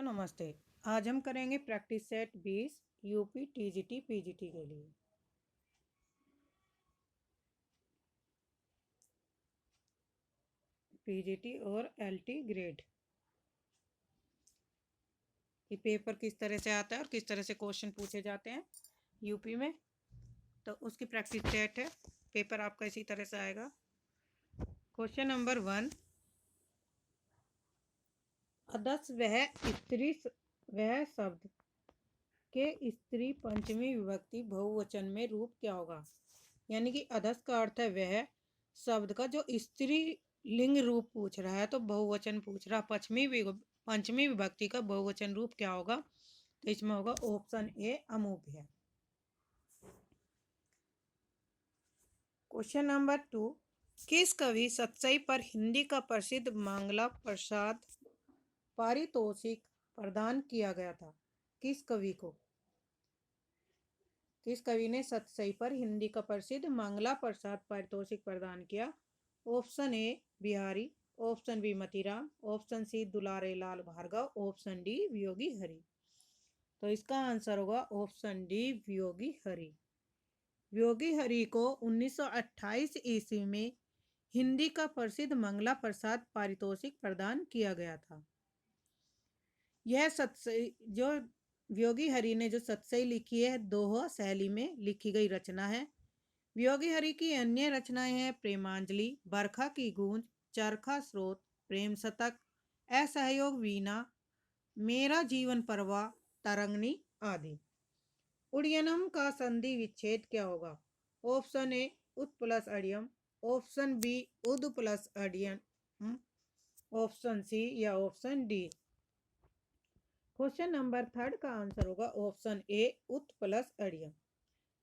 नमस्ते। आज हम करेंगे practice set 20 UP TGT PGT के लिए। पीजीटी और एलटी ग्रेड ये पेपर किस तरह से आता है और किस तरह से क्वेश्चन पूछे जाते हैं यूपी में, तो उसकी प्रैक्टिस सेट है। पेपर आपका इसी तरह से आएगा। क्वेश्चन नंबर 1, अदस वह शब्द के स्त्री पंचमी विभक्ति बहुवचन में रूप क्या होगा। यानी कि अधस का अर्थ है वह शब्द का जो स्त्री लिंग रूप पूछ रहा है, तो बहुवचन पूछ रहा। पंचमी विभक्ति का बहुवचन रूप क्या होगा, तो इसमें होगा ऑप्शन ए अमूल्य। क्वेश्चन नंबर 2, किस कवि सतसई पर हिंदी का प्रसिद्ध मंगला प्रसाद पारितोषिक प्रदान किया गया था। किस कवि ने सतसई पर हिंदी का प्रसिद्ध मंगला प्रसाद पारितोषिक प्रदान किया। Option A Bihari, option B Matiram, option C Dulare Lal Bhargava, option D Viyogi Hari. तो इसका आंसर होगा ऑप्शन डी वियोगी हरि। वियोगी हरि को 1928 ईस्वी में हिंदी का प्रसिद्ध मंगला प्रसाद पारितोषिक प्रदान किया गया था। यह सतसई जो वियोगी हरि ने जो सतसई लिखी है, दोहा शैली में लिखी गई रचना है। वियोगी हरि की अन्य रचनाएं हैं प्रेमांजलि, बरखा की गूंज, चरखा स्रोत, प्रेम शतक, असहयोग वीणा, मेरा जीवन परवाह, तरंगनी आदि। उड़ियनम का संधि विच्छेद क्या होगा। ऑप्शन ए उत प्लस अडियम, ऑप्शन बी उद प्लस अडियम, ऑप्शन सी या ऑप्शन डी। क्वेश्चन नंबर 3 का आंसर होगा ऑप्शन ए उत प्लस अडियम।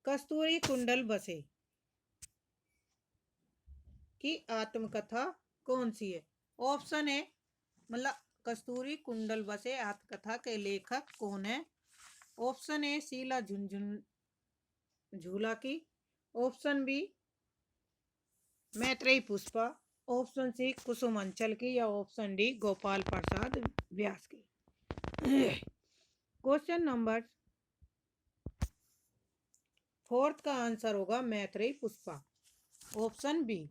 कस्तूरी कुंडल बसे की आत्मकथा कौन सी है। ऑप्शन ए मतलब कस्तूरी कुंडल बसे आत्मकथा के लेखक कौन है। ऑप्शन ए शीला झूला की, option B Maitreyi Pushpa, option C Kusum Anchal की या ऑप्शन डी गोपाल प्रसाद व्यास की। क्वेश्चन नंबर 4 का आंसर होगा Maitreyi Pushpa, option B.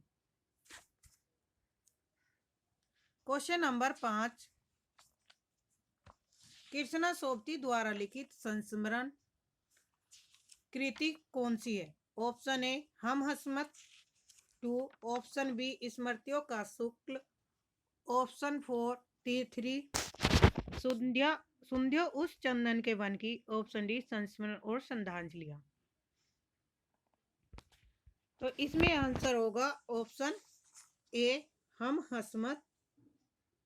Question number 5, Krishna Sobti द्वारा लिखित संस्मरण कृति कौन सी है। ऑप्शन ए हम हसमत 2, ऑप्शन बी स्मृतियों का शुक्ल, ऑप्शन 3 सुंध्या उस चंदन के वन की, ऑप्शन डी संस्मरण और श्रद्धांजलियां। तो इसमें आंसर होगा ऑप्शन ए हम हसमत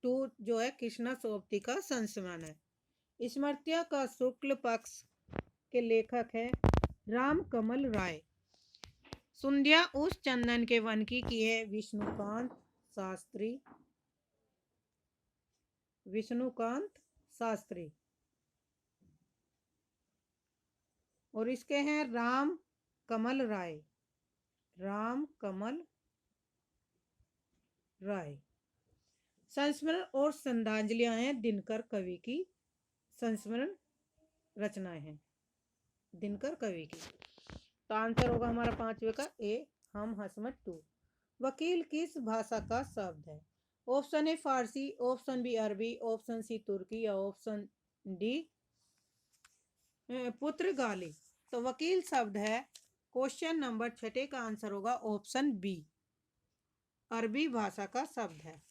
2 जो है कृष्णा सोबती का संस्मरण है। स्मृतियों का शुक्ल पक्ष के लेखक है राम कमल राय। सुंध्या उस चंदन के वन की है विष्णुकांत शास्त्री और इसके हैं राम कमल राय। संस्मरण और श्रद्धांजलियां हैं दिनकर कवि की संस्मरण रचनाएं हैं दिनकर कवि की। तो आंसर होगा हमारा 5वें का ए हम हसमत 2। वकील किस भाषा का शब्द है। Option A Farsi, option B Arabi, option C Turki या ऑप्शन डी पुर्तगाली। तो वकील शब्द है। क्वेश्चन नंबर 6 का आंसर होगा ऑप्शन बी, अरबी भाषा का शब्द है।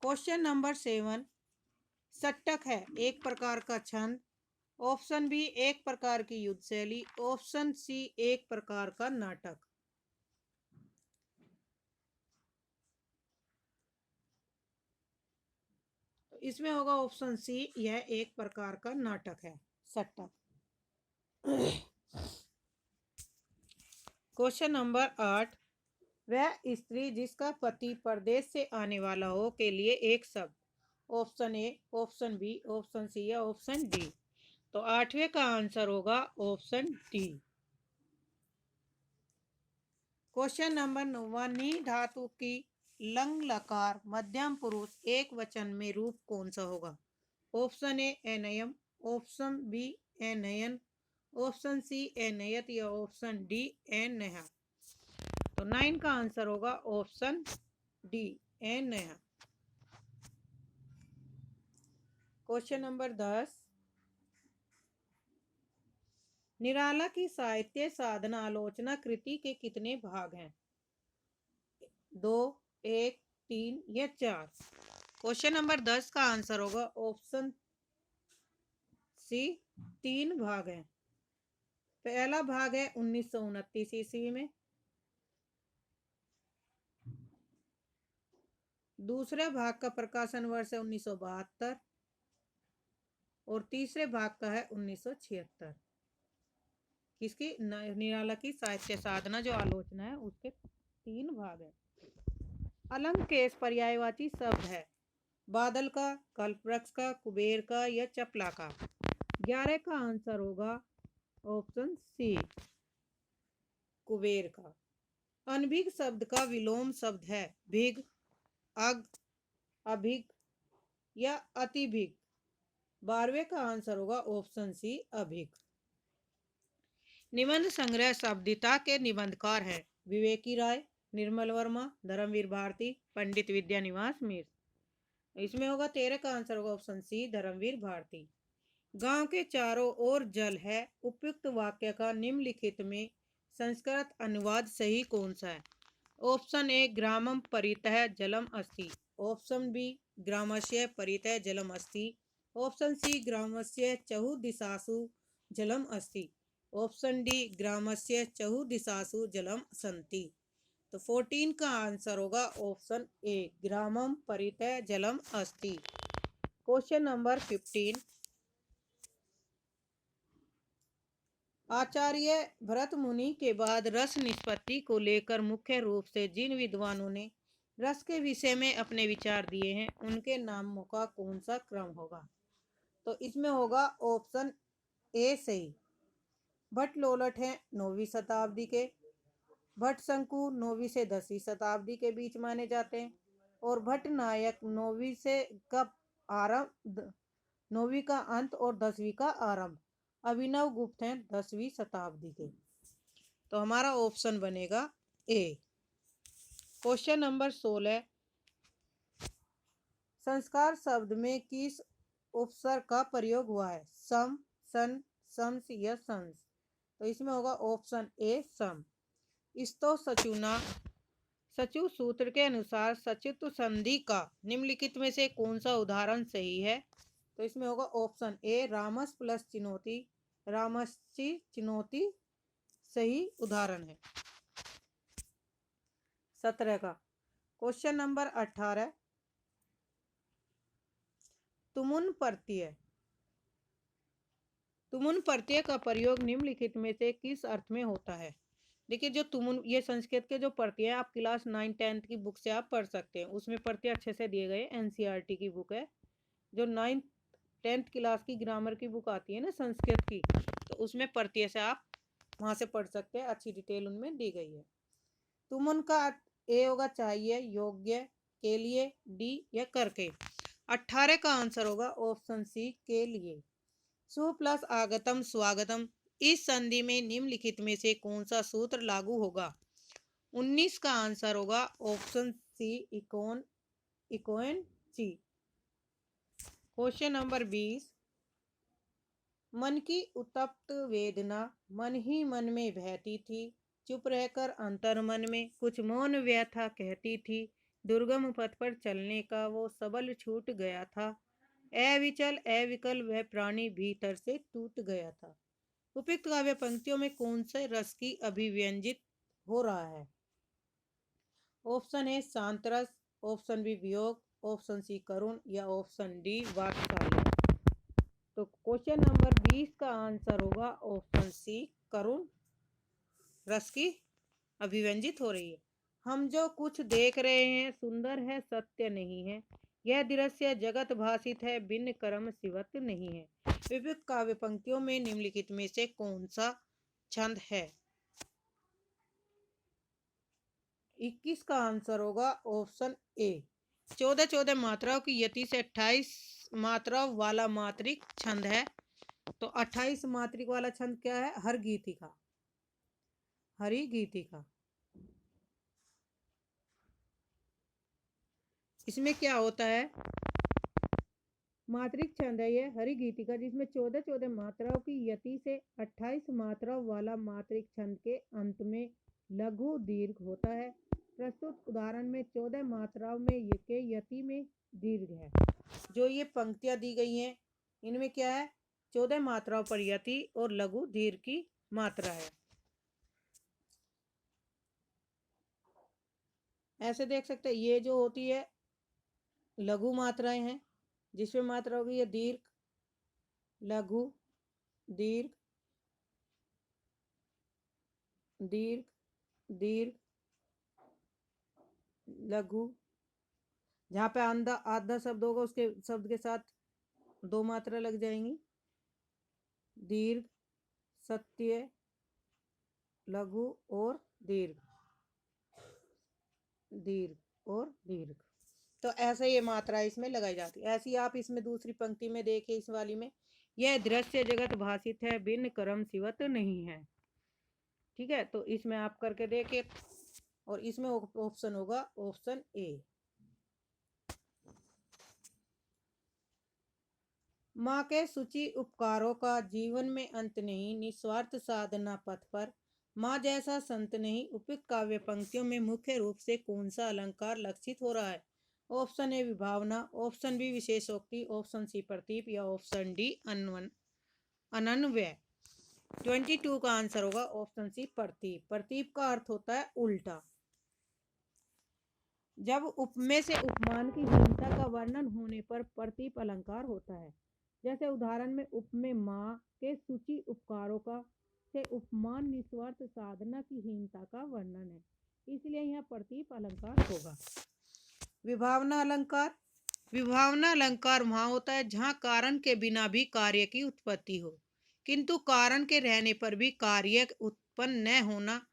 क्वेश्चन नंबर 7, सट्टक है एक प्रकार का छंद, ऑप्शन बी एक प्रकार की युद्ध शैली, ऑप्शन सी एक प्रकार का नाटक। तो इसमें होगा ऑप्शन सी, यह एक प्रकार का नाटक है सट्टक। क्वेश्चन नंबर 8, वह स्त्री जिसका पति परदेश से आने वाला हो के लिए एक शब्द। Option A, option B, option C या ऑप्शन डी। तो 8वें का आंसर होगा ऑप्शन डी। क्वेश्चन नंबर 9, नी धातु की लंग लकार मध्यम पुरुष एक वचन में रूप कौन सा होगा। ऑप्शन ए अनयम, ऑप्शन बी अनयन, ऑप्शन सी अनयत या ऑप्शन डी अनया। तो 9 का आंसर होगा ऑप्शन डी अनया। क्वेश्चन नंबर 10, निराला की साहित्य साधना आलोचना कृति के कितने भाग हैं? 2, 1, 3 या 4। क्वेश्चन नंबर 10 का आंसर होगा ऑप्शन सी, 3 भाग हैं। पहला भाग है 1929 ईस्वी में, दूसरे भाग का प्रकाशन वर्ष है 1972 और तीसरे भाग का है 1976। किसकी? निराला की साहित्य साधना जो आलोचना है उसके 3 भाग है। अलंकेश पर्यायवाची शब्द है, बादल का, कल्पवृक्ष का, कुबेर का या चपला का। 11 का आंसर होगा ऑप्शन सी, कुबेर का। अनभिग शब्द का विलोम शब्द है, भिग, अग, अभिग या अतिभिग। 12वें का आंसर होगा ऑप्शन सी, अभिग। निबंध संग्रह शब्दिता के निबंधकार हैं, विवेकी राय, निर्मल वर्मा, धर्मवीर भारती, पंडित विद्यानिवास मिश्र। इसमें होगा 13 का आंसर होगा ऑप्शन सी, धर्मवीर भारती। गांव के चारों ओर जल है, उपयुक्त वाक्य का निम्नलिखित में संस्कृत अनुवाद सही कौन सा है? ऑप्शन ए ग्रामम परितः जलम अस्ति, ऑप्शन बी ग्रामस्य परितः जलम अस्ति, ऑप्शन सी ग्रामस्य चहुदिशासु जलम अस्ति, ऑप्शन डी ग्रामस्य चहुदिशासु जलम सन्ति। तो 14 का आंसर होगा ऑप्शन ए, ग्रामम परितः जलम अस्ति। क्वेश्चन नंबर 15, आचार्य भरत मुनि के बाद रस निष्पत्ति को लेकर मुख्य रूप से जिन विद्वानों ने रस के विषय में अपने विचार दिए हैं उनके नामों का कौन सा क्रम होगा? तो इसमें होगा ऑप्शन ए सही। भट्ट लोलट हैं 9वीं शताब्दी के, भट्ट शंकु 9वीं से 10वीं शताब्दी के बीच माने जाते हैं और भट्ट नायक 9वीं से का आरंभ, 9वीं का अंत और 10वीं का आरंभ। अभिनव गुप्त हैं 10वीं शताब्दी के। तो हमारा ऑप्शन बनेगा ए। क्वेश्चन नंबर 16, संस्कार शब्द में किस उपसर्ग का प्रयोग हुआ है? सम, सन, शम्स या संस। तो इसमें होगा ऑप्शन ए, सम। स्तो सचुना, सचु सूत्र के अनुसार सचित्व संधि का निम्नलिखित में से कौन सा उदाहरण सही है? तो इसमें होगा ऑप्शन ए, रामस प्लस चिनोती, रामश्ची चिनोती सही उदाहरण है। 17 का क्वेश्चन नंबर 18, तुमुन प्रत्यय, तुमुन प्रत्यय का प्रयोग निम्नलिखित में से किस अर्थ में होता है? देखिए जो तुमुन, ये संस्कृत के जो प्रत्यय आप क्लास 9 10th की बुक से आप पढ़ सकते हैं, उसमें प्रत्यय अच्छे से दिए गए। एनसीईआरटी की बुक है, जो 9 10th क्लास की ग्रामर की बुक आती है ना संस्कृत की, तो उसमें प्रत्यय से आप वहां से पढ़ सकते हैं, अच्छी डिटेल उनमें दी गई है। तुमुन का ए होगा चाहिए, योग्य, के लिए, डी या करके। 18 का आंसर होगा ऑप्शन सी, के लिए। सु प्लस आगतम स्वागतम, इस संधि में निम्नलिखित में से कौन सा सूत्र लागू होगा? 19 का आंसर होगा ऑप्शन सी, इकोन, इकोन सी। क्वेश्चन नंबर 20, मन की उत्तप्त वेदना मन ही मन में बहती थी, चुप रहकर अंतर्मन में कुछ मौन व्यथा कहती थी, दुर्गम पथ पर चलने का वो सबल छूट गया था, अविचल अविकल वह प्राणी भीतर से टूट गया था। उपयुक्त काव्य पंक्तियों में कौन से रस की अभिव्यंजित हो रहा है? ऑप्शन ए शांत रस, ऑप्शन बी वियोग, ऑप्शन सी करुण या ऑप्शन डी वात्सल्य। तो क्वेश्चन नंबर 20 का आंसर होगा ऑप्शन सी, करुण रस की अभिव्यंजित हो रही है। हम जो कुछ देख रहे हैं सुंदर है, सत्य नहीं है, यह दृश्य जगत भाषित है, भिन्न कर्म सिवत नहीं है। विविध काव्य पंक्तियों में निम्नलिखित में से कौन सा छंद है? 21 का आंसर होगा ऑप्शन ए, 14 14 मात्राओं की यति से 28 मात्राओं वाला मात्रिक छंद है। तो 28 मात्रिक वाला छंद क्या है? हर गीतिका, हरि गीतिका। इसमें क्या होता है? मात्रिक छंद है ये हरि गीतिका, जिसमें 14 मात्राओं की यति से 28 मात्राओं वाला मात्रिक छंद के अंत में लघु दीर्घ होता है। प्रस्तुत उदाहरण में 14 मात्राओं में के यति में दीर्घ है। जो ये पंक्तियां दी गई हैं इनमें क्या है? 14 मात्राओं पर यति और लघु दीर्घ की मात्रा है। ऐसे देख सकते हैं, ये जो होती है लघु मात्राएं हैं, जिसमें मात्रा होगी ये दीर्घ, लघु, दीर्घ, दीर्घ, दीर्घ, लघु। जहाँ पे आधा आधा शब्द होगा उसके शब्द के साथ 2 मात्रा लग जाएंगी। दीर्घ, सत्य, लघु और दीर्घ, दीर्घ और दीर्घ। तो ऐसे ये मात्रा इसमें लगाई जाती है। ऐसी आप इसमें दूसरी पंक्ति में देखिए, इस वाली में, यह दृश्य जगत भाषित है, भिन्न कर्म सिवत नहीं है। ठीक है, तो इसमें आप करके देखिए, और इसमें ऑप्शन होगा ऑप्शन ए। माँ के सूची उपकारों का जीवन में अंत नहीं, निस्वार्थ साधना पथ पर माँ जैसा संत नहीं। उपयुक्त काव्य पंक्तियों में मुख्य रूप से कौन सा अलंकार लक्षित हो रहा है? ऑप्शन ए विभावना, ऑप्शन बी विशेषोक्ति, ऑप्शन सी प्रतीप, या ऑप्शन डी अनन्वय। 22 का आंसर होगा ऑप्शन सी प्रतीप। प्रतीप का अर्थ होता है उल्टा। जब उपमेय से उपमान की हीनता का वर्णन होने पर प्रतीप अलंकार होता है। जैसे उदाहरण में उपमेय माँ के सूची उपकारों का से उपमान निस्वार्थ साधना की हीनता का वर्णन है, इसलिए यह प्रतीप अलंकार होगा। विभावना अलंकार, विभावना अलंकार वहां होता है जहां कारण के बिना भी कार्य की उत्पत्ति हो, किंतु कारण के रहने पर भी कार्य उत्पन्न न होना।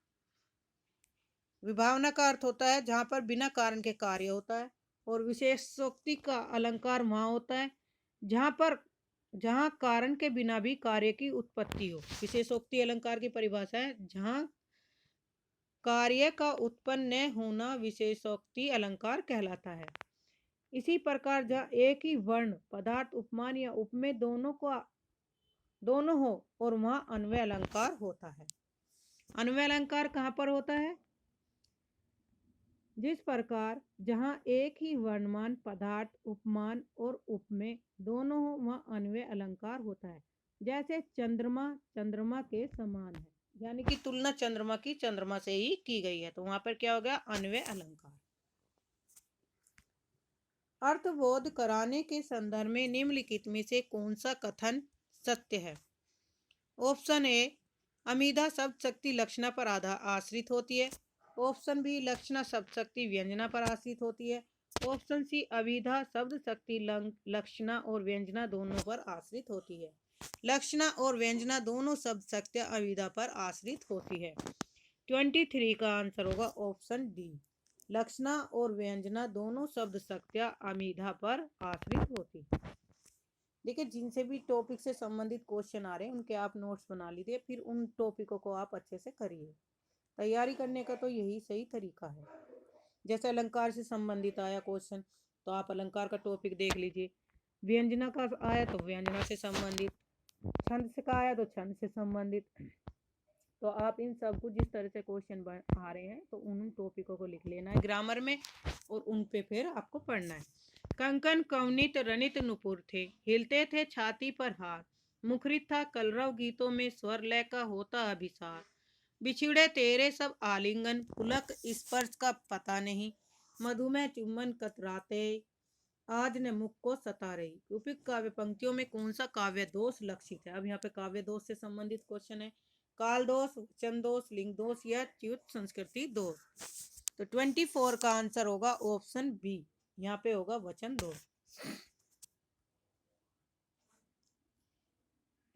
विभावना का अर्थ होता है जहां पर बिना कारण के कार्य होता है। और विशेषोक्ति का अलंकार वहां होता है जहां कारण के बिना भी कार्य की उत्पत्ति हो। विशेषोक्ति अलंकार की परिभाषा है जहां कार्य का उत्पन्न न होना विशेषोक्ति अलंकार कहलाता है। इसी प्रकार जहाँ एक ही वर्ण, पदार्थ, उपमान या उपमेय दोनों हो और वहां अन्वय अलंकार होता है। अन्वय अलंकार कहाँ पर होता है? जिस प्रकार जहाँ एक ही वर्णमान, पदार्थ, उपमान और उपमेय दोनों हो वहाँ अन्वय अलंकार होता है। जैसे चंद्रमा चंद्रमा के समान है, यानी कि तुलना चंद्रमा की चंद्रमा से ही की गई है, तो वहां पर क्या हो गया? अन्वय अलंकार। अर्थबोध कराने के संदर्भ में निम्नलिखित में से कौन सा कथन सत्य है? ऑप्शन ए अमीधा शब्द शक्ति लक्षणा पर आश्रित होती है। ऑप्शन बी लक्षणा शब्द शक्ति व्यंजना पर आश्रित होती है। ऑप्शन सी अभिधा शब्द शक्ति लक्षणा और व्यंजना दोनों पर आश्रित होती है। लक्षणा और व्यंजना दोनों शब्द शक्ति अभिधा पर आश्रित होती है। 23 का आंसर होगा ऑप्शन डी। लक्षणा और व्यंजना दोनों शब्द शक्तियां अमीधा पर आश्रित होती है। देखिए, जिनसे भी टॉपिक से संबंधित क्वेश्चन आ रहे हैं उनके आप नोट्स बना लीजिए, फिर उन टॉपिकों को आप अच्छे से करिए। तैयारी करने का तो यही सही तरीका है। जैसे अलंकार से संबंधित आया क्वेश्चन तो आप अलंकार का टॉपिक देख लीजिए, व्यंजना का आया तो व्यंजना से संबंधित, छंद से का आया तो छंद से संबंधित। तो आप इन सब को जिस तरह से क्वेश्चन आ रहे हैं तो उन टॉपिकों को लिख लेना है ग्रामर में और उन पे फिर आपको पढ़ना है। कंकन कवनित रनित नुपुर थे, हिलते थे छाती पर हाथ, मुखरित था कलरव गीतों में स्वर लय का होता अभिसार। बिछड़े तेरे सब आलिंगन, पुलक स्पर्श का पता नहीं, मधुमेह चुम्बन कतराते आज ने मुख को सता रही। उपयुक्त काव्य पंक्तियों में कौन सा काव्य दोष लक्षित है? अब यहाँ पे काव्य दोष से संबंधित क्वेश्चन है। काल दोष, वचन दोष, लिंग दोष या च्युत संस्कृति दोष। तो 24 का आंसर होगा ऑप्शन बी, यहाँ पे होगा वचन दोष।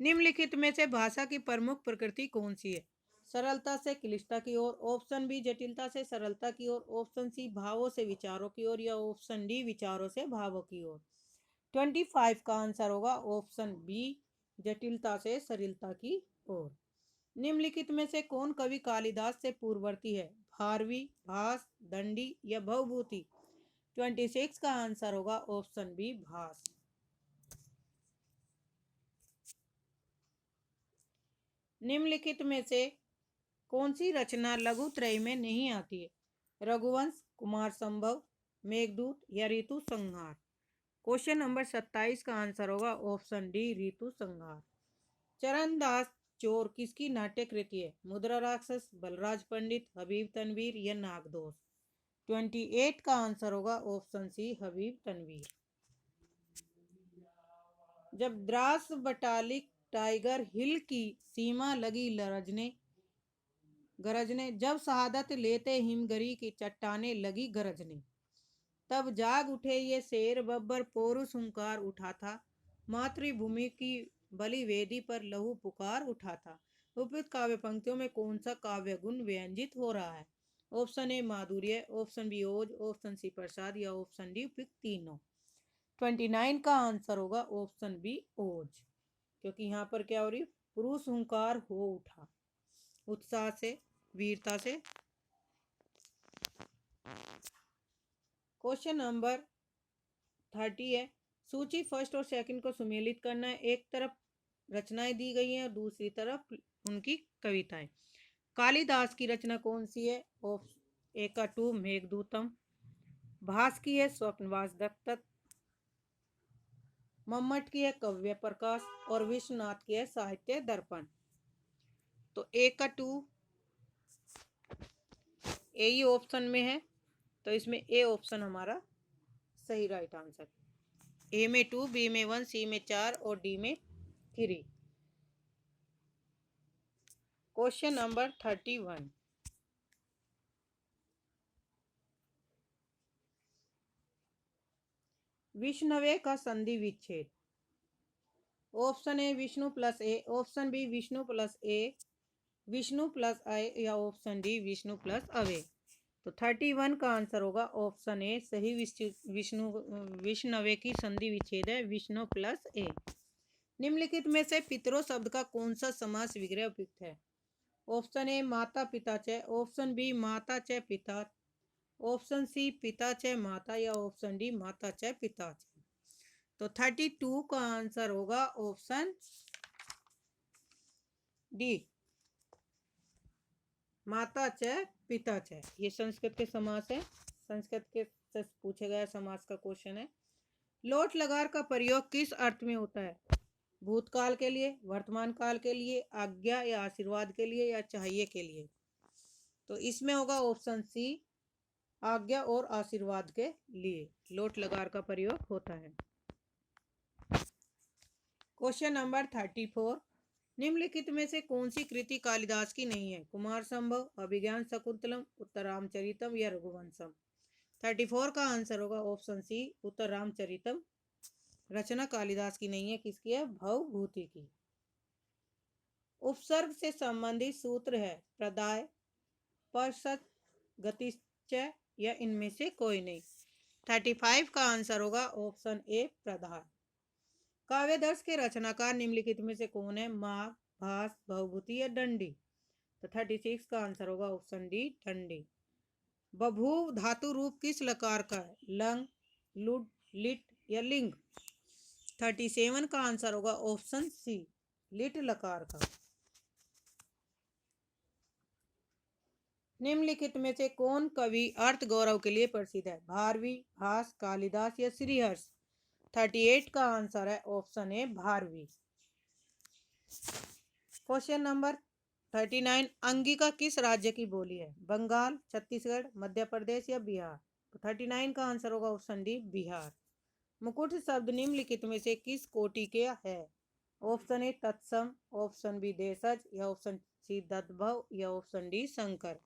निम्नलिखित में से भाषा की प्रमुख प्रकृति कौन सी है? सरलता से क्लिष्टता की ओर, ऑप्शन बी जटिलता से सरलता की ओर, ऑप्शन सी भावों से विचारों की ओर, या ऑप्शन डी विचारों से भावों की ओर। 25 का आंसर होगा ऑप्शन बी, जटिलता से सरलता की ओर। निम्नलिखित में से कौन कवि कालिदास से पूर्ववर्ती है? भारवी, भास, दंडी या भवभूति? 26 का आंसर होगा ऑप्शन बी, भास। निम्नलिखित में से कौन सी रचना लघु त्रय में नहीं आती है? रघुवंश, कुमार संभव, मेघदूत या ऋतु संहार? क्वेश्चन नंबर 27 का आंसर होगा ऑप्शन डी, ऋतु संहार। चरणदास चोर किसकी नाट्य कृति है? मुद्रा राक्षस, बलराज पंडित, हबीब तनवीर या नागदोष? 28 का आंसर होगा ऑप्शन सी, हबीब तनवीर। जब द्रास बटालिक टाइगर हिल की सीमा लगी गरजने, जब शहादत लेते हिमगरी की चट्टाने लगी गरजने, तब जाग उठे ये शेर बब्बर पौरुष हुंकार उठा था, मातृभूमि की बलि वेदी पर लहू पुकार उठा था। उपयुक्त काव्य पंक्तियों में कौन सा काव्य गुण व्यंजित हो रहा है? ऑप्शन ए माधुर्य, ऑप्शन बी ओज, ऑप्शन सी प्रसाद या ऑप्शन डी उपयुक्त तीनों? 29 का आंसर होगा ऑप्शन बी, ओज, क्योंकि यहाँ पर क्या हो रही है? पुरुष हुंकार हो उठा, उत्साह से, वीरता से। क्वेश्चन नंबर 30 है, सूची फर्स्ट और सेकंड को सुमेलित करना है। एक तरफ रचनाएं दी गई हैं और दूसरी तरफ उनकी कविताएं। कालिदास की रचना कौन सी है? ए का 2 मेघदूतम, भास की है स्वप्नवास दत्त, मम्मट की है काव्य प्रकाश और विश्वनाथ की है साहित्य दर्पण। तो ए का 2 ए ही ऑप्शन में है, तो इसमें ए ऑप्शन हमारा सही राइट आंसर। ए में 2, बी में 1, सी में 4 और डी में 3। क्वेश्चन नंबर 31, विष्णवे का संधि विच्छेद। ऑप्शन ए विष्णु प्लस ए, ऑप्शन बी विष्णु प्लस ए, विष्णु प्लस अय या ऑप्शन डी विष्णु प्लस अवे? तो 31 का आंसर होगा ऑप्शन ए, सही विष्णवे की संधि विच्छेद है विष्णु प्लस ए। निम्नलिखित में से पितरों शब्द का कौन सा समास विग्रह उपयुक्त है? ऑप्शन ए माता पिता च, ऑप्शन बी माता च पिता, ऑप्शन सी पिता च माता या ऑप्शन डी माता च पिता च? तो 32 का आंसर होगा ऑप्शन डी, माता च पिता च। ये संस्कृत के समास है, संस्कृत के से पूछे गया समास का क्वेश्चन है। लोट लकार का प्रयोग किस अर्थ में होता है? भूतकाल के लिए, वर्तमान काल के लिए, आज्ञा या आशीर्वाद के लिए या चाहिए के लिए? तो इसमें होगा ऑप्शन सी, आज्ञा और आशीर्वाद के लिए लोट लकार का प्रयोग होता है। क्वेश्चन नंबर 34, निम्नलिखित में से कौन सी कृति कालिदास की नहीं है? कुमार संभव, अभिज्ञान शकुंतलम, उत्तररामचरितम या रघुवंशम? 34 का आंसर होगा ऑप्शन सी, उत्तररामचरितम। रचना कालिदास की नहीं है, किसकी है? भवभूति की। उपसर्ग से संबंधित सूत्र है प्रदाय, परसत, गतिश्चय या इनमें से कोई नहीं? 35 का आंसर होगा ऑप्शन ए, प्रदाय। काव्यदर्श के रचनाकार निम्नलिखित में से कौन है? माघ, भास, भवभूति या दंडी? तो 36 का आंसर होगा ऑप्शन डी, दंडी। बभूव धातु रूप किस लकार का है? लंग, लुड, लिट या लिंग? 37 का आंसर होगा ऑप्शन सी, लिट लकार का। निम्नलिखित में से कौन कवि अर्थ गौरव के लिए प्रसिद्ध है? भारवी, भास, कालिदास या श्रीहर्ष? 38 का आंसर है ऑप्शन ए, भारवी। क्वेश्चन नंबर 39, अंगिका किस राज्य की बोली है? बंगाल, छत्तीसगढ़, मध्य प्रदेश या बिहार? तो 39 का आंसर होगा ऑप्शन डी, बिहार। मुकुट शब्द निम्नलिखित में से किस कोटि के है? ऑप्शन ए तत्सम, ऑप्शन बी देशज या ऑप्शन सी तद्भव या ऑप्शन डी शंकर?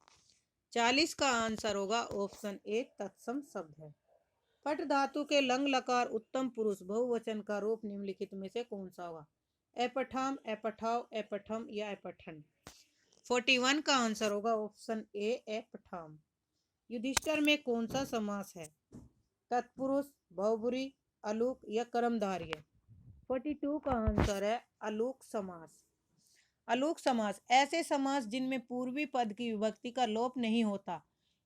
40 का आंसर होगा ऑप्शन ए, तत्सम शब्द है। पट धातु के लंग लकार उत्तम पुरुष बहुवचन का रूप निम्नलिखित में से कौन सा होगा? एपठाम, एपठाव, एपठम या एपठन? 41 का आंसर होगा ऑप्शन ए, एपठाम। युधिष्ठिर में कौन सा समास है? तत्पुरुष, बहुब्रीहि, अलूक या कर्मधारय। 42 का आंसर है अलूक समास। अलूक समास ऐसे समास जिनमें पूर्वी पद की विभक्ति का लोप नहीं होता,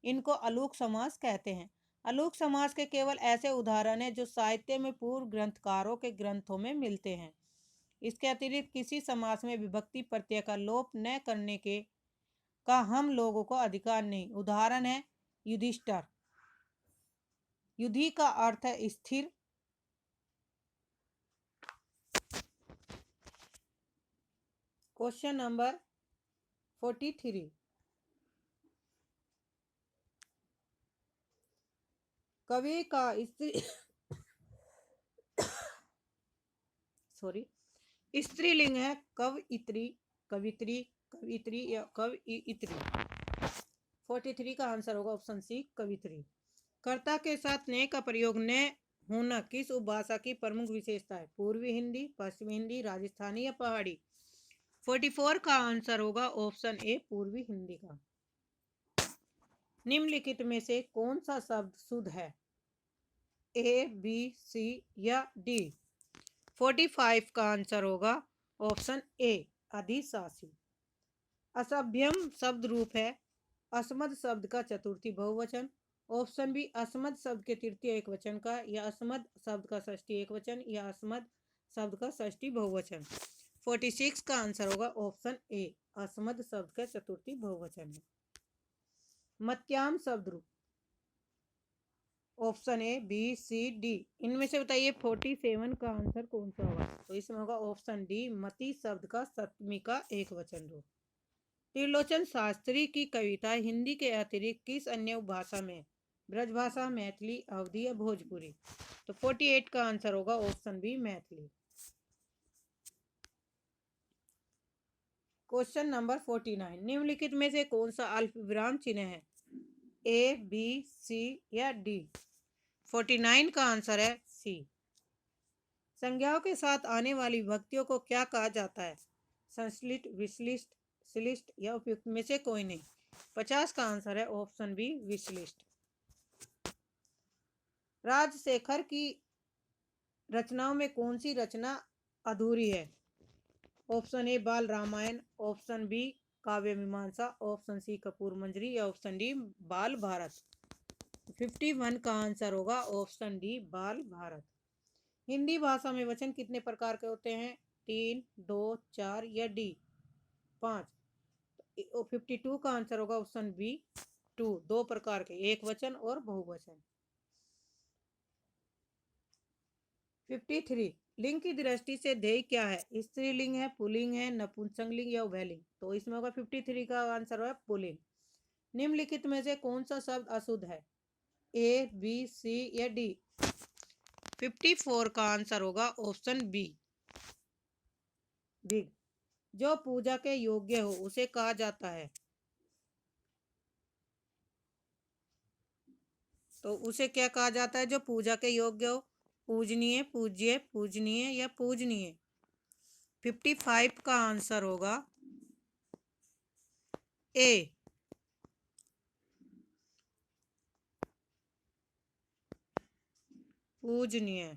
इनको अलूक समास कहते हैं। अलूक समास के केवल ऐसे उदाहरण हैं जो साहित्य में पूर्व ग्रंथकारों के ग्रंथों में मिलते हैं। इसके अतिरिक्त किसी समास में विभक्ति प्रत्यय का लोप न करने के का हम लोगों को अधिकार नहीं। उदाहरण है युधिष्ठिर। युधि का अर्थ है स्थिर। Question number 43। कवि का स्त्रीलिंग है कवइत्री, कवित्री, कवित्री या कवइत्री। 43 का आंसर होगा ऑप्शन सी कवित्री। कर्ता के साथ ने का प्रयोग न होना किस उपभाषा की प्रमुख विशेषता है? पूर्वी हिंदी, पश्चिमी हिंदी, राजस्थानी या पहाड़ी। 44 का आंसर होगा ऑप्शन ए पूर्वी हिंदी का। निम्नलिखित में से कौन सा शब्द शुद्ध है? ए, बी, सी या डी। 45 का आंसर होगा ऑप्शन ए अधिशासी। असभ्यम शब्द रूप है असमद शब्द का चतुर्थी बहुवचन। ऑप्शन बी असमद शब्द के तृतीय एक वचन का, या असमद शब्द का षष्ठी एक वचन, या असमद शब्द का षष्ठी बहुवचन। 46 का आंसर होगा ऑप्शन ए असमद शब्द का चतुर्थी बहुवचन है। मत्याम शब्द रूप। Option A, B, C, D. इनमें से बताइए 47 का आंसर कौन सा होगा? तो इसमें होगा ऑप्शन डी मति शब्द का सप्तमी का एक वचन रूप। त्रिलोचन शास्त्री की कविता हिंदी के अतिरिक्त किस अन्य भाषा में? ब्रजभाषा, मैथिली, अवधी या भोजपुरी। तो 48 का आंसर होगा option B Maithili. Question number 49। निम्नलिखित में से कौन सा अल्प विराम चिन्ह है? ए, बी, सी या डी। 49 का आंसर है सी। संज्ञाओं के साथ आने वाली विभक्तियों को क्या कहा जाता है? संश्लिष्ट, विश्लिष्ट, श्लिष्ट या उपयुक्त में से कोई नहीं। 50 का आंसर है ऑप्शन बी विश्लिष्ट। राजशेखर की रचनाओं में कौन सी रचना अधूरी है? ऑप्शन ए बाल रामायण, ऑप्शन बी काव्य मीमांसा, ऑप्शन सी कपूर मंजरी या ऑप्शन डी बाल भारत। 51 का आंसर होगा ऑप्शन डी बाल भारत। हिंदी भाषा में वचन कितने प्रकार के होते हैं? 3, 2, 4 या डी 5। 52 का आंसर होगा ऑप्शन बी 2, 2 प्रकार के, एक वचन और बहुवचन। 53 लिंग की दृष्टि से ध्येय क्या है? स्त्रीलिंग है, पुल्लिंग है, नपुंसकलिंग या उभयलिंग। तो इसमें होगा 53 का आंसर है पुल्लिंग। निम्नलिखित में से कौन सा शब्द अशुद्ध है? ए, बी, सी या डी। 54 का आंसर होगा ऑप्शन बी बिग। जो पूजा के योग्य हो उसे कहा जाता है। तो उसे क्या कहा जाता है जो पूजा के योग्य हो? पूजनीय, पूज्य, पूजनीय या पूजनीय। 55 का आंसर होगा ए पूजनीय।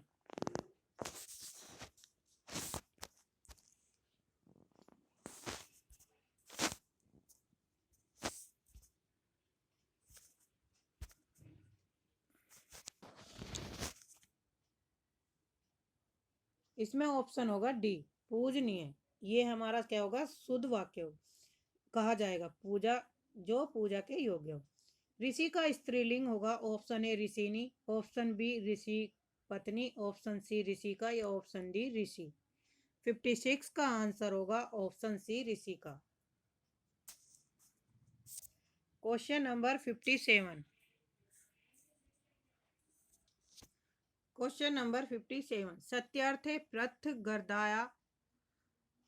इसमें ऑप्शन होगा डी पूजनीय। ये हमारा क्या होगा? शुद्ध वाक्य हो, कहा जाएगा पूजा जो पूजा के योग्य हो। ऋषि का स्त्रीलिंग होगा ऑप्शन ए ऋषिनी, ऑप्शन बी ऋषि पत्नी, ऑप्शन सी ऋषिका या ऑप्शन डी ऋषि। 56 का आंसर होगा ऑप्शन सी ऋषि का। Question number 57। Question number 57। सत्यार्थे प्रथ गर्दाया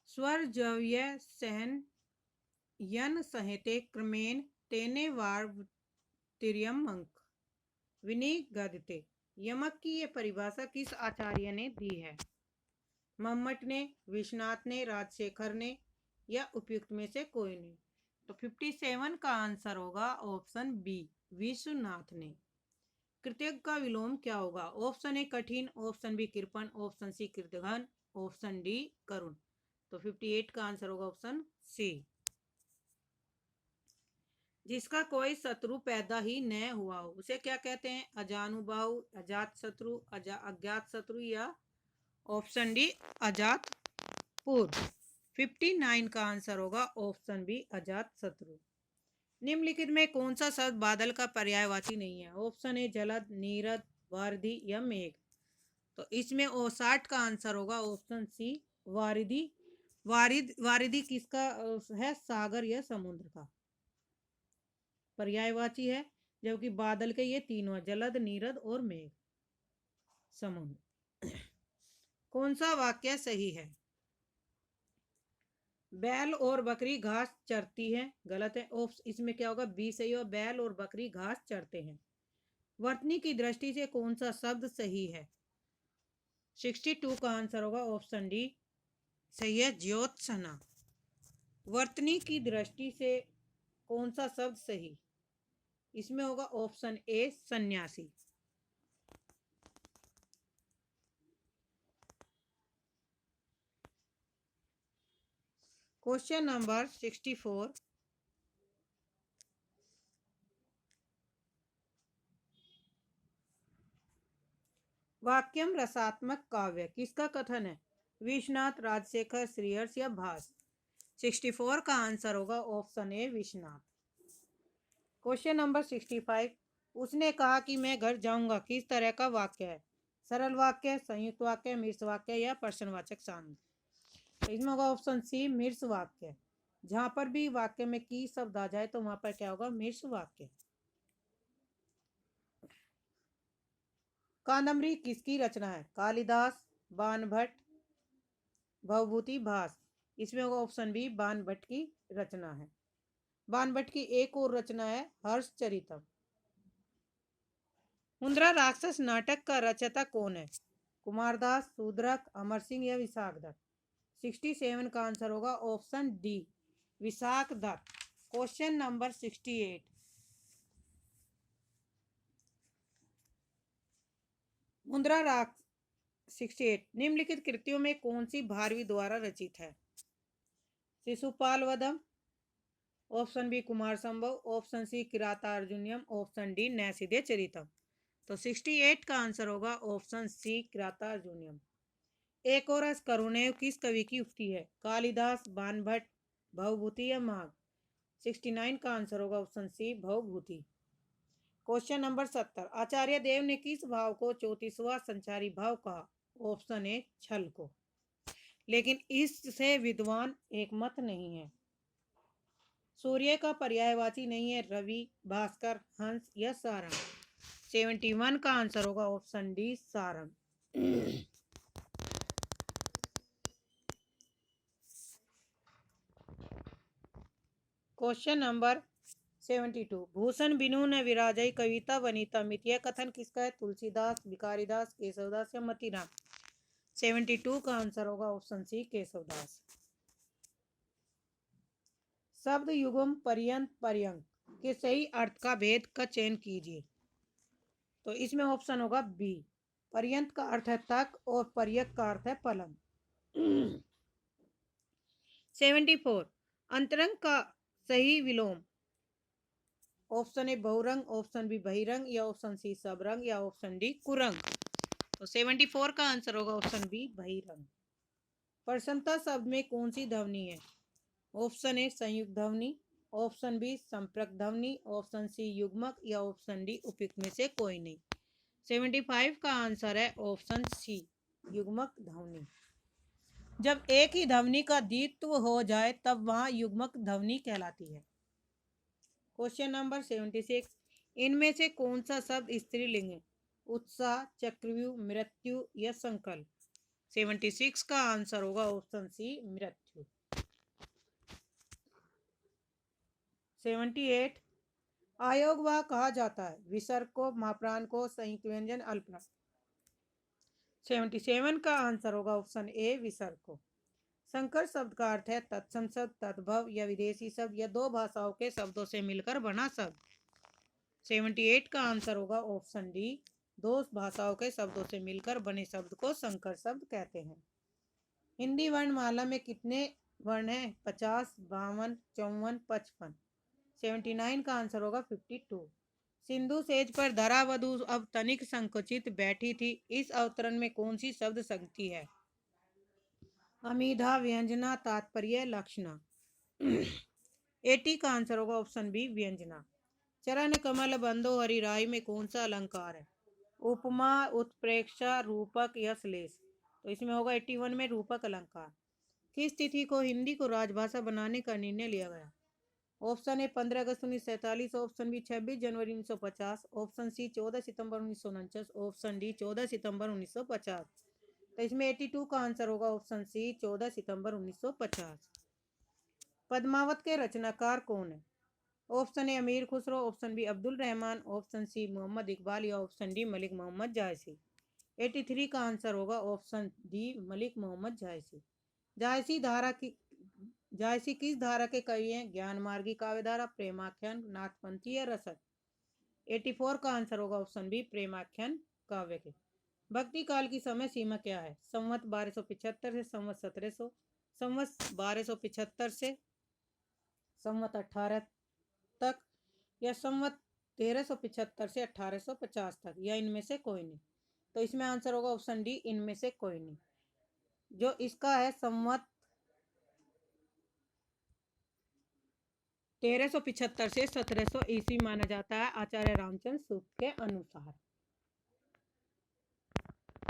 स्वर जव्य सहन यन संहिते क्रमेण तेने वार्तिर्यम अंक विनिगदते। यमक की ये परिभाषा किस आचार्य ने दी है? मम्मट ने, विश्वनाथ ने, राजशेखर ने या उपयुक्त में से कोई नहीं। तो 57 का आंसर होगा ऑप्शन बी विश्वनाथ ने। कृतज्ञ का विलोम क्या होगा? ऑप्शन ए कठिन, ऑप्शन बी कृपण, ऑप्शन सी कृतघ्न, ऑप्शन डी करुण। तो 58 का आंसर होगा ऑप्शन सी। जिसका कोई शत्रु पैदा ही न हुआ हो उसे क्या कहते हैं? अजानुबाहु, अजात शत्रु, अज्ञात शत्रु या ऑप्शन डी अजात पूर्व। 59 का आंसर होगा ऑप्शन बी अजात शत्रु। निम्नलिखित में कौन सा शब्द बादल का पर्यायवाची नहीं है? ऑप्शन ए जलद, नीरद, वारिधि या मेघ। तो इसमें 60 का आंसर होगा ऑप्शन सी वारिधि। वारिधि किसका है? सागर या समुद्र का पर्यायवाची है, जबकि बादल के ये तीनों है, जलद, नीरद और मेघ, समुद्र। कौन सा वाक्य सही है? बैल और बकरी घास चरती है, गलत है। इसमें क्या होगा? बी सही हो, बैल और बकरी घास चरते हैं। वर्तनी की दृष्टि से कौन सा शब्द सही है? 62 का आंसर होगा ऑप्शन डी सही है, ज्योत्सना। वर्तनी की दृष्टि से कौन सा शब्द सही? इसमें होगा ऑप्शन ए सन्यासी। Question number 64। वाक्यम रसात्मक काव्य किसका कथन है? विश्वनाथ, राजशेखर, श्रीहर्ष या भास। 64 का आंसर होगा ऑप्शन ए विश्वनाथ। Question number 65। उसने कहा कि मैं घर जाऊंगा किस तरह का वाक्य है? सरल वाक्य, संयुक्त वाक्य, मिश्र वाक्य या प्रश्नवाचक शब्द। तो इसमें होगा ऑप्शन सी मिश्र वाक्य। जहां पर भी वाक्य में की शब्द आ जाए तो वहां पर क्या होगा? मिश्र वाक्य। कादम्बरी किसकी रचना है? कालिदास, बाणभट्ट, भवभूति, भास। इसमें होगा ऑप्शन बी बाणभट्ट की रचना है। बाणभट्ट की एक और रचना है हर्षचरितम। मुद्रा राक्षस नाटक का रचयिता कौन है? कुमारदास, शूद्रक, अमर सिंह या विशाख दत्त। 67 का आंसर होगा option D Vishakh Datt. Question number 68। मुद्रा राक्षस 68 निम्नलिखित कृतियों में कौन सी भारवी द्वारा रचित है? शिशुपाल वधम, ऑप्शन बी कुमार संभव, option C किरातार्जुनीयम, option D Naishadhiya चरितम। तो 68 का आंसर होगा ऑप्शन सी किरातार्जुनीयम। एक और रस करुणेव किस कवि की उक्ति है? कालिदास, बाणभट्ट, भवभूति या माघ। 69 का आंसर होगा option C Bhavabhuti. Question number 70। Acharya Dev ने किस भाव को 34वां संचारी भाव कहा? ऑप्शन ए छल को। लेकिन इससे विद्वान एक मत नहीं है। सूर्य का पर्यायवाची नहीं है रवि, भास्कर, हंस या सारंग। 71 का आंसर होगा option D Sarang. Question number 72। Bhushan बिनु न विराजई कविता वनिता मित। यह कथन किसका है? तुलसीदास, भिखारीदास, केशवदास या मतीराम। 72 का आंसर होगा ऑप्शन सी केशवदास। शब्द युगम पर्यंत पर्यंक के सही अर्थ का भेद का चयन कीजिए। तो इसमें ऑप्शन होगा बी। पर्यंत का अर्थ है तक और पर्यक का अर्थ है पलंग। 74। अंतरंग का सही विलोम। ऑप्शन ए बहुरंग, ऑप्शन बी बहिरंग या ऑप्शन सी सबरंग या ऑप्शन डी कुरंग। तो 74 का आंसर होगा ऑप्शन बी बहिरंग। प्रसन्नता शब्द में कौन सी ध्वनि है? ऑप्शन ए संयुक्त ध्वनि, ऑप्शन बी संप्रक ध्वनि, ऑप्शन सी युग्मक या ऑप्शन डी उपयुक्त में से कोई नहीं। 75 का आंसर है ऑप्शन सी युग्मक ध्वनि। जब एक ही ध्वनि का द्वित्व हो जाए तब वहां युग्मक ध्वनि कहलाती है। Question number 76। इनमें से कौन सा शब्द स्त्रीलिंग है? उत्साह, चक्रव्यूह, मृत्यु या संकल्प। 76 का आंसर होगा ऑप्शन सी मृत्यु। 78। आयोग वह कहा जाता है? विसर्ग को, माप्राण को, संयुक्त व्यंजन, अल्पना। 77 का आंसर होगा ऑप्शन ए विसर्ग को। संकर शब्द का अर्थ है तत्सम शब्द, तद्भव या विदेशी शब्द या दो भाषाओं के शब्दों से मिलकर बना शब्द। 78 का आंसर होगा ऑप्शन डी। दो भाषाओं के शब्दों से मिलकर बने शब्द को संकर शब्द कहते हैं। हिंदी वर्णमाला में कितने वर्ण हैं? 50, 52, 54, 55। 79 का आंसर होगा 52। सिंधु सेज पर धरा वधु अब तनिक संकुचित बैठी थी, इस अवतरण में कौन सी शब्द संगति है? अमीधा, व्यंजना, तात्पर्य, लक्षणा। 80 का आंसर होगा ऑप्शन बी व्यंजना। चरण कमल बंदो हरिराई में कौन सा अलंकार है? उपमा, उत्प्रेक्षा, रूपक या श्लेष। तो इसमें होगा 81 में रूपक अलंकार। किस तिथि को हिंदी को राजभाषा बनाने का निर्णय लिया गया? ऑप्शन ए 15 अगस्त 1947, ऑप्शन बी 26 जनवरी 1950, ऑप्शन सी 14 सितंबर 1949, ऑप्शन डी 14 सितंबर 1950। तो इसमें 82 का आंसर होगा ऑप्शन सी 14 सितंबर 1950। पद्मावत के रचनाकार कौन है? Option A Amir Khusro, option B Abdul Rahman, option C Mohammad Iqbal या ऑप्शन डी मलिक मोहम्मद जायसी। 83 का आंसर होगा ऑप्शन डी मलिक मोहम्मद जायसी। जायसी किस धारा के कवि हैं? ज्ञान मार्गी काव्य धारा, प्रेमाख्यान, नाथपंथी या रसद। 84 का आंसर होगा ऑप्शन बी प्रेमाख्यान काव्य के। भक्ति काल की समय सीमा क्या है? संवत 1275 से संवत 1700, संवत 1275 से संवत 18 तक, या संवत 1375 से 1850 तक, या इनमें से कोई नहीं। तो इसमें आंसर होगा ऑप्शन डी इनमें से कोई नहीं। जो इसका है संवत 1375 से 1700 ईस्वी माना जाता है आचार्य रामचंद्र सूक्त के अनुसार।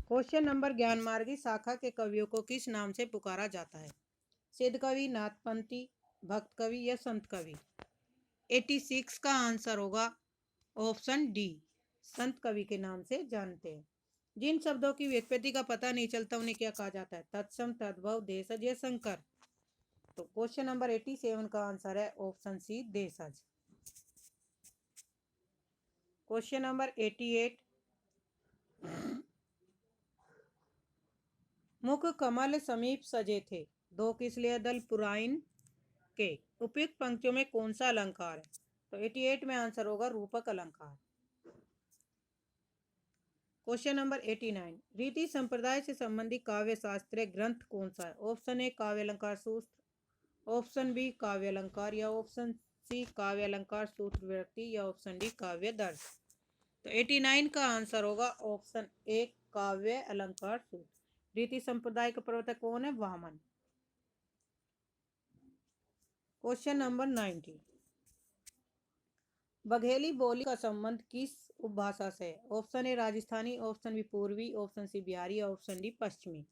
क्वेश्चन नंबर, ज्ञान मार्गी शाखा के कवियों को किस नाम से पुकारा जाता है? सिद्ध कवि, नाथपंथी, भक्त कवि या संत कवि। 86 का आंसर होगा ऑप्शन डी संत कवि के नाम से जानते हैं। जिन शब्दों की व्युत्पत्ति का पता नहीं चलता उन्हें क्या कहा जाता है? तत्सम, तद्भव, देशज या संकर। तो क्वेश्चन नंबर 87 का आंसर है ऑप्शन सी देशज। क्वेश्चन नंबर 88, मुख कमल समीप सजे थे, दो किसलिए दल पुराइन के, उपयुक्त पंक्तियों में कौन सा अलंकार है? तो 88 में आंसर होगा रूपक अलंकार। क्वेश्चन नंबर 89, रीति संप्रदाय से संबंधित काव्य शास्त्रीय ग्रंथ कौन सा है? ऑप्शन ए काव्य अलंकार सूत्र, ऑप्शन बी काव्य अलंकार या ऑप्शन सी काव्य अलंकार सूत्र विरक्ति या ऑप्शन डी काव्य दर्श। तो 89 का आंसर होगा ऑप्शन ए काव्य अलंकार सूत्र। रीति संप्रदाय का प्रवर्तक कौन है? वामन। क्वेश्चन नंबर 90, बघेली बोली का संबंध किस उपभाषा से है? Option A Rajasthani, option B पूर्वी, option C Bihari, option D पश्चिमी।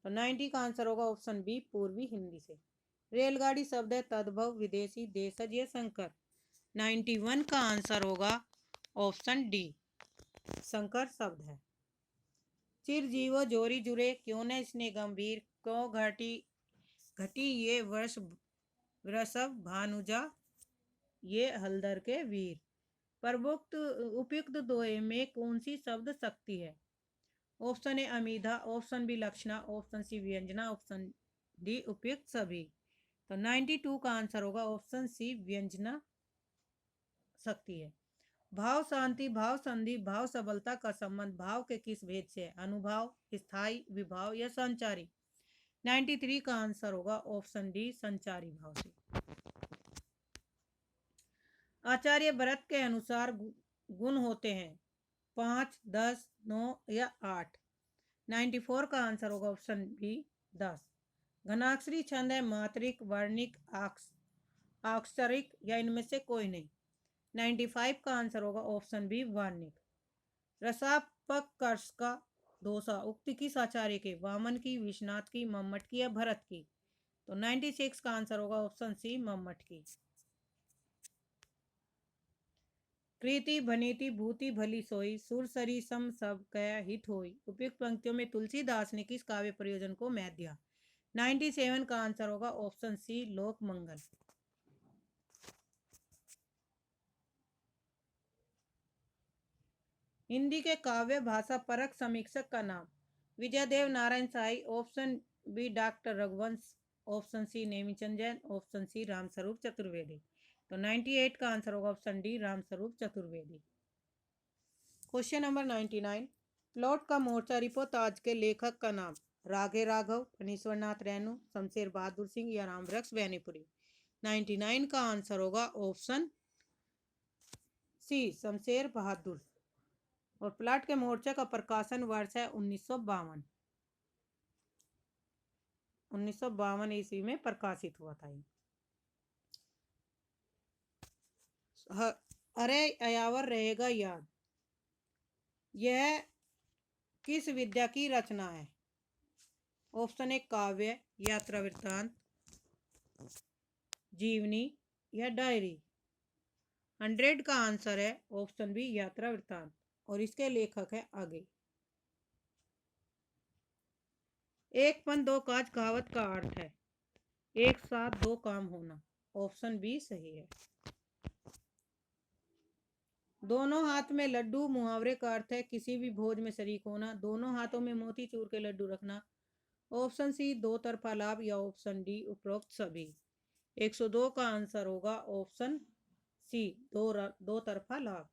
तो 90 का आंसर होगा ऑप्शन बी पूर्वी हिंदी से। रेलगाड़ी शब्द है तद्भव, विदेशी, देशज या संकर। 91 का आंसर होगा ऑप्शन डी संकर शब्द है। चिरजीवो जोरी जुरे, क्यों न स्नेह गंभीर, क्यों घटी घटी ये वर्ष वृषभ भानुजा ये हलदर के वीर। प्रवुक्त उपयुक्त दोहे में कौन सी शब्द शक्ति है? ऑप्शन ए अमीधा, ऑप्शन बी लक्षणा, ऑप्शन सी व्यंजना, ऑप्शन डी उपयुक्त सभी। तो 92 का आंसर होगा ऑप्शन सी व्यंजना शक्ति है। भाव शांति, भाव संधि, भाव सबलता का संबंध भाव के किस भेद से है? अनुभाव, स्थायी, विभाव या संचारी। 93 का आंसर होगा ऑप्शन डी संचारी भाव से। आचार्य भरत के अनुसार गुण होते हैं 5, 10, 9 या 8। 94 का आंसर होगा ऑप्शन बी 10। घनाक्षरी छंद है मात्रिक, वर्णिक, अक्षरिक या इनमें से कोई नहीं। 95 का आंसर होगा ऑप्शन बी वर्णिक। रसापक कर्ष का दोसा उक्ति किस आचार्य के? वामन की, विश्वनाथ की, मम्मट की या भरत की। तो 96 का आंसर होगा ऑप्शन सी मम्मट की। कृति भनीति भूति भली सोई, सुरसरी सम सब कया हित होई। उपयुक्त पंक्तियों में तुलसीदास ने किस काव्य प्रयोजन को महत्व दिया? 97 का आंसर होगा ऑप्शन सी लोक मंगल। हिंदी के काव्य भाषा परक समीक्षक का नाम? Vijaydev Narayan Sai, option B doctor Raghuvansh, option C Nemichand Jain, option C Ramswaroop Chaturvedi. तो 98 का आंसर होगा option D, Ramswaroop Chaturvedi. Question number 99, plot का मोर्चा रिपोर्ताज के लेखक का नाम? राघे राघव, फणीश्वरनाथ रेणु, शमशेर बहादुर सिंह या रामवृक्ष बैनीपुरी। 99 का आंसर होगा ऑप्शन सी, शमशेर बहादुर। और प्लॉट के मोर्चे का प्रकाशन वर्ष है 1952। 1952 ईस्वी में प्रकाशित हुआ था। अरे अयावर रहेगा याद, यह किस विद्या की रचना है? ऑप्शन ए काव्य, यात्रा वृत्तांत, जीवनी या डायरी। 100 का आंसर है ऑप्शन बी, यात्रा वृत्तांत। और इसके लेखक है आगे। एक पन दो काज कहावत का अर्थ है एक साथ दो काम होना। ऑप्शन बी सही है। दोनों हाथ में लड्डू मुहावरे का अर्थ है किसी भी भोज में शरीक होना। दोनों हाथों में मोतीचूर के लड्डू रखना। ऑप्शन सी, दो तरफा लाभ या ऑप्शन डी, उपरोक्त सभी। 102 का आंसर होगा ऑप्शन सी, दो तरफा लाभ।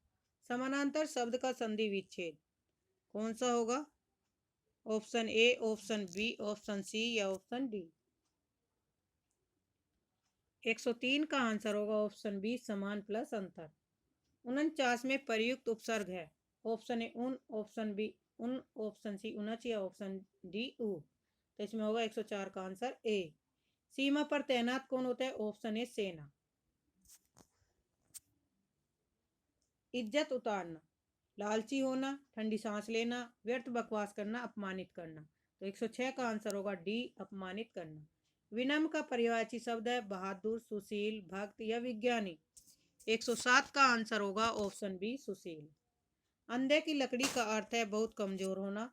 समानांतर शब्द का संधि विच्छेद कौन सा होगा? Option A, option B, option C या ऑप्शन डी। 103 का आंसर होगा ऑप्शन बी, समान प्लस अंतर। 49 में प्रयुक्त उपसर्ग है। ऑप्शन ए उन, ऑप्शन बी उन, ऑप्शन सी उनच या ऑप्शन डी उ। तो इसमें होगा 104 का आंसर ए। सीमा पर तैनात कौन होता है? ऑप्शन ए सेना। इज्जत उतारना, लालची होना, ठंडी सांस लेना, व्यर्थ बकवास करना, अपमानित करना। तो 106 का आंसर होगा डी, अपमानित करना। विनम्र का पर्यायवाची शब्द है बहादुर, सुशील, भक्त या विज्ञानी। 107 का आंसर होगा ऑप्शन बी, सुशील। अंधे की लकड़ी का अर्थ है बहुत कमजोर होना।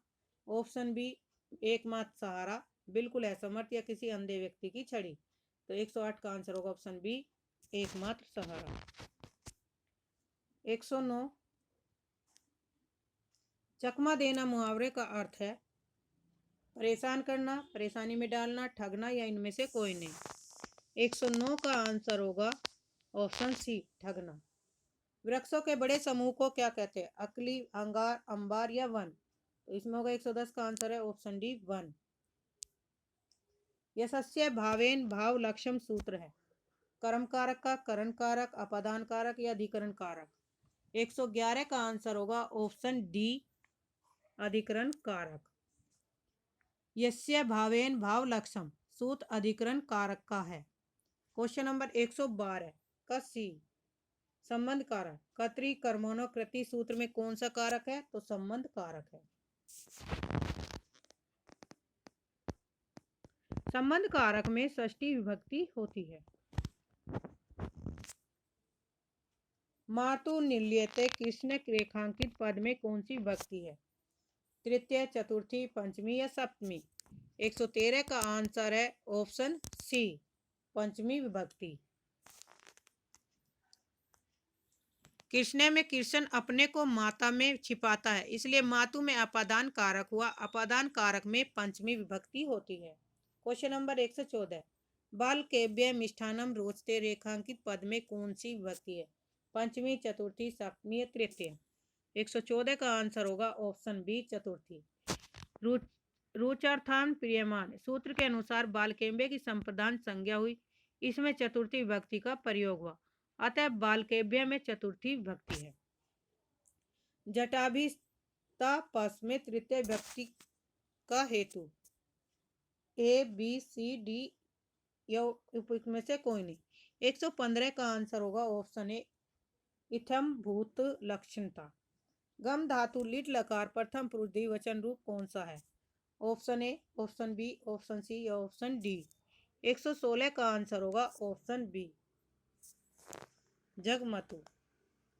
ऑप्शन बी, एकमात्र सहारा, बिल्कुल असमर्थ या किसी अंधे व्यक्ति की छड़ी। तो 108 का आंसर होगा ऑप्शन बी, एकमात्र सहारा। 109, चकमा देना मुहावरे का अर्थ है परेशान करना, परेशानी में डालना, ठगना या इनमें से कोई नहीं। 109 का आंसर होगा ऑप्शन सी, ठगना। वृक्षों के बड़े समूह को क्या कहते हैं? अकली, अंगार, अंबार या वन। तो इसमें होगा 110 का आंसर है ऑप्शन डी, वन। यशस्य भावेन भाव लक्षम सूत्र है कर्म कारक का, करण कारक, अपादान कारक या अधिकरण कारक। 111 का आंसर होगा ऑप्शन डी, अधिकरण कारक। यस्य भावेन भाव लक्षम सूत्र अधिकरण कारक का है। क्वेश्चन नंबर 112 का सी, संबंध कारक। कर्तरी कर्मणो कृति सूत्र में कौन सा कारक है? तो संबंध कारक है। संबंध कारक में षष्ठी विभक्ति होती है। मातु निल्यते कृष्ण रेखांकित पद में कौन सी विभक्ति है? तृतीय, चतुर्थी, पंचमी या सप्तमी। 113 का आंसर है ऑप्शन सी, पंचमी विभक्ति। कृष्ण में कृष्ण अपने को माता में छिपाता है, इसलिए मातु में अपादान कारक हुआ। अपादान कारक में पंचमी विभक्ति होती है। क्वेश्चन नंबर 114, बाल केव्य मिष्ठानम रोचते रेखांकित पद में कौन सी विभक्ति है? पंचमी, चतुर्थी, सप्तमी या तृतीय। 114 का आंसर होगा ऑप्शन बी, चतुर्थी। रुचार्थान प्रियमान सूत्र के अनुसार बालकेव्य की संप्रदान संज्ञा हुई, इसमें चतुर्थी विभक्ति का प्रयोग हुआ, अतः बालकेव्य में चतुर्थी विभक्ति है। जटाभिस्तापस में तृतीय विभक्ति का हेतु ए, बी, सी, डी या में से कोई नहीं। 115 का आंसर होगा ऑप्शन ए, इथम भूत लक्षणता। गम धातु लिट लकार प्रथम पुरुष द्विवचन रूप कौन सा है? Option A, option B, option C या ऑप्शन डी। 116 का आंसर होगा ऑप्शन बी, जगमतु।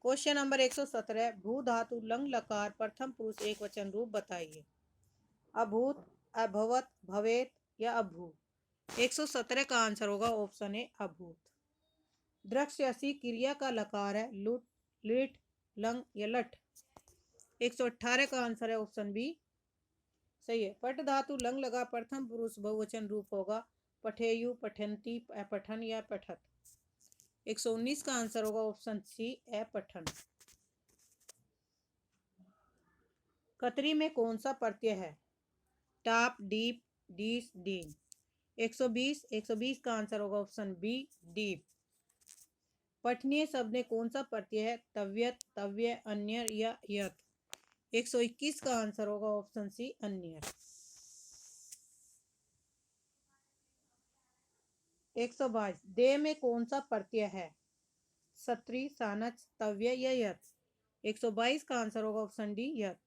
क्वेश्चन नंबर 117, भू धातु लंग लकार प्रथम पुरुष एक वचन रूप बताइए। अभूत, अभवत, भवेत या अभू। 117 का आंसर होगा ऑप्शन ए, अभूत। द्रक्ष्यसी क्रिया का लकार है लुट, लिट, लंग या लठ। 118 का आंसर है ऑप्शन बी, सही है। पट धातु लंग लगा प्रथम पुरुष बहुवचन रूप होगा पठेयु, पठंती, पठन या पठत। 119 का आंसर होगा ऑप्शन सी पठन। कतरी में कौन सा प्रत्यय है? Top, deep, डीस, dean. 120 का आंसर होगा ऑप्शन बी डीप। पठनीय शब्द में कौन सा प्रत्यय है? तव्यत, तव्य, अन्य या यत। 121 का आंसर होगा ऑप्शन सी अन्य। 122 दे में कौन सा प्रत्यय है? सत्री, सानच, तव्य या यत। 122 का आंसर होगा ऑप्शन डी यत।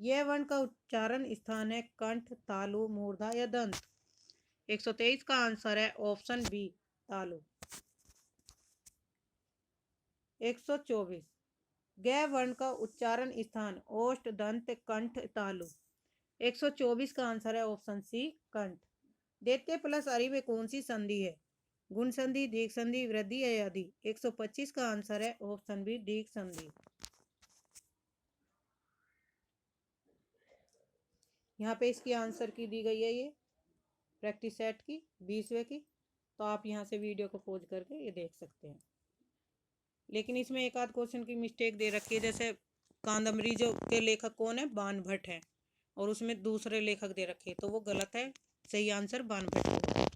यह वर्ण का उच्चारण स्थान है कंठ, तालु, मूर्धा या दंत। 123 का आंसर है ऑप्शन बी तालु। 124 ग वर्ण का उच्चारण स्थान ओष्ठ, दंत, कंठ, तालु। 124 का आंसर है ऑप्शन सी कंठ। देते प्लस अरि में कौन सी संधि है? गुण संधि, दीर्घ संधि, वृद्धि या यदि। 125 का आंसर है ऑप्शन बी दीर्घ संधि। यहाँ पे इसकी आंसर की दी गई है ये प्रैक्टिस सेट की 20वें की, तो आप यहाँ से वीडियो को पॉज करके ये देख सकते हैं। लेकिन इसमें एक आध क्वेश्चन की मिस्टेक दे रखी है, जैसे कादम्बरी जो के लेखक कौन है? बाणभट्ट है, और उसमें दूसरे लेखक दे रखे, तो वो गलत है। सही आंसर बाणभट्ट है।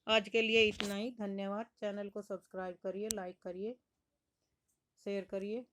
आज के लिए इतना ही, धन्यवाद। चैनल को सब्सक्राइब करिए, लाइक करिए, शेयर करिए।